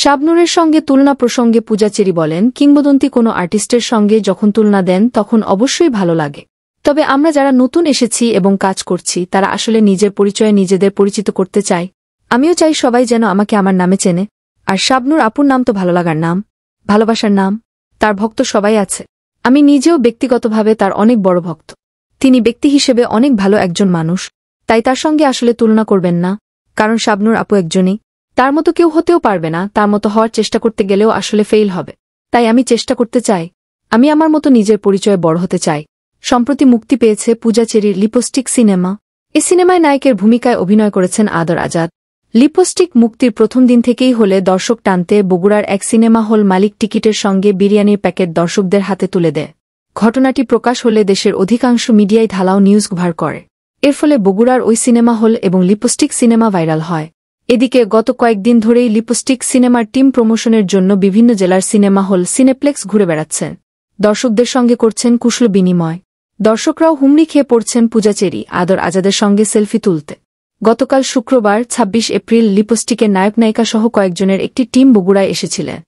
শাবনূরের সঙ্গে তুলনা প্রসঙ্গে পূজা চেরি বলেন, কিংবদন্তি কোনো আর্টিস্টের সঙ্গে যখন তুলনা দেন তখন অবশ্যই ভালো লাগে। তবে আমরা যারা নতুন এসেছি এবং কাজ করছি তারা আসলে নিজের পরিচয়ে নিজেদের পরিচিত করতে চাই। আমিও চাই সবাই যেন আমাকে আমার নামে চেনে। আর শাবনূর আপুর নাম তো ভালো লাগার নাম, ভালোবাসার নাম। তার ভক্ত সবাই আছে। আমি নিজেও ব্যক্তিগতভাবে তার অনেক বড় ভক্ত। তিনি ব্যক্তি হিসেবে অনেক ভালো একজন মানুষ, তাই তার সঙ্গে আসলে তুলনা করবেন না। কারণ শাবনূর আপু একজনই, তার মতো কেউ হতেও পারবে না। তার মতো হওয়ার চেষ্টা করতে গেলেও আসলে ফেইল হবে। তাই আমি চেষ্টা করতে চাই। আমি আমার মতো নিজের পরিচয়ে বড় হতে চাই। সম্প্রতি মুক্তি পেয়েছে পূজা চেরির লিপস্টিক সিনেমা। এ সিনেমায় নায়কের ভূমিকায় অভিনয় করেছেন আদর আজাদ। লিপস্টিক মুক্তির প্রথম দিন থেকেই হলে দর্শক টানতে বগুড়ার এক সিনেমা হল মালিক টিকিটের সঙ্গে বিরিয়ানির প্যাকেট দর্শকদের হাতে তুলে দেয়। ঘটনাটি প্রকাশ হলে দেশের অধিকাংশ মিডিয়ায় ঢালাও নিউজ কভার করে। এর ফলে বগুড়ার ওই সিনেমা হল এবং লিপস্টিক সিনেমা ভাইরাল হয়। এদিকে গত কয়েকদিন ধরেই লিপস্টিক সিনেমার টিম প্রমোশনের জন্য বিভিন্ন জেলার সিনেমা হল সিনেপ্লেক্স ঘুরে বেড়াচ্ছেন। দর্শকদের সঙ্গে করছেন কুশল বিনিময়। দর্শকরাও হুমড়ি খেয়ে পড়ছেন পূজা চেরি, আদর আজাদের সঙ্গে সেলফি তুলতে। গতকাল শুক্রবার ২৬ এপ্রিল লিপস্টিকের নায়ক নায়িকা সহ কয়েকজনের একটি টিম বগুড়ায় এসেছিলেন।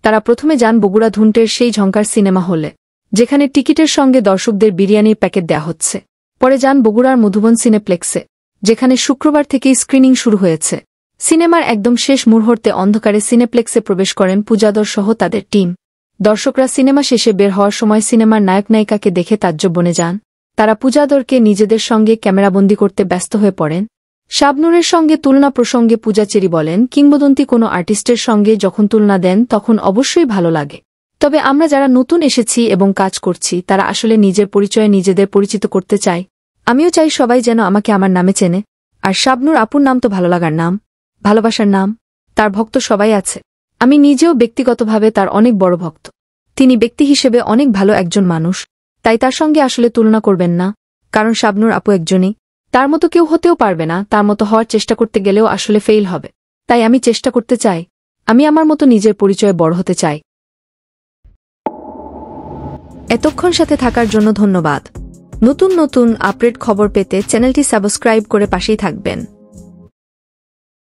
তারা প্রথমে যান বগুড়া ধুনটের সেই ঝংকার সিনেমা হলে, যেখানে টিকিটের সঙ্গে দর্শকদের বিরিয়ানির প্যাকেট দেয়া হচ্ছে। পরে যান বগুড়ার মধুবন সিনেপ্লেক্সে, যেখানে শুক্রবার থেকেই স্ক্রিনিং শুরু হয়েছে। সিনেমার একদম শেষ মুহূর্তে অন্ধকারে সিনেপ্লেক্সে প্রবেশ করেন পূজাদর সহ তাদের টিম। দর্শকরা সিনেমা শেষে বের হওয়ার সময় সিনেমার নায়ক নায়িকাকে দেখে তাজ্জব বনে যান। তারা পূজাদরকে নিজেদের সঙ্গে ক্যামেরাবন্দি করতে ব্যস্ত হয়ে পড়েন। শাবনূরের সঙ্গে তুলনা প্রসঙ্গে পূজা চেরি বলেন, কিংবদন্তি কোনো আর্টিস্টের সঙ্গে যখন তুলনা দেন তখন অবশ্যই ভালো লাগে। তবে আমরা যারা নতুন এসেছি এবং কাজ করছি তারা আসলে নিজের পরিচয়ে নিজেদের পরিচিত করতে চাই। আমিও চাই সবাই যেন আমাকে আমার নামে চেনে। আর শাবনূর আপুর নাম তো ভালো লাগার নাম, ভালোবাসার নাম। তার ভক্ত সবাই আছে। আমি নিজেও ব্যক্তিগতভাবে তার অনেক বড় ভক্ত। তিনি ব্যক্তি হিসেবে অনেক ভালো একজন মানুষ, তাই তার সঙ্গে আসলে তুলনা করবেন না। কারণ শাবনূর আপু একজনই, তার মতো কেউ হতেও পারবে না। তার মতো হওয়ার চেষ্টা করতে গেলেও আসলে ফেইল হবে। তাই আমি চেষ্টা করতে চাই। আমি আমার মতো নিজের পরিচয়ে বড় হতে চাই। এতক্ষণ সাথে থাকার জন্য ধন্যবাদ। নতুন নতুন আপডেট খবর পেতে চ্যানেলটি সাবস্ক্রাইব করে পাশেই থাকবেন।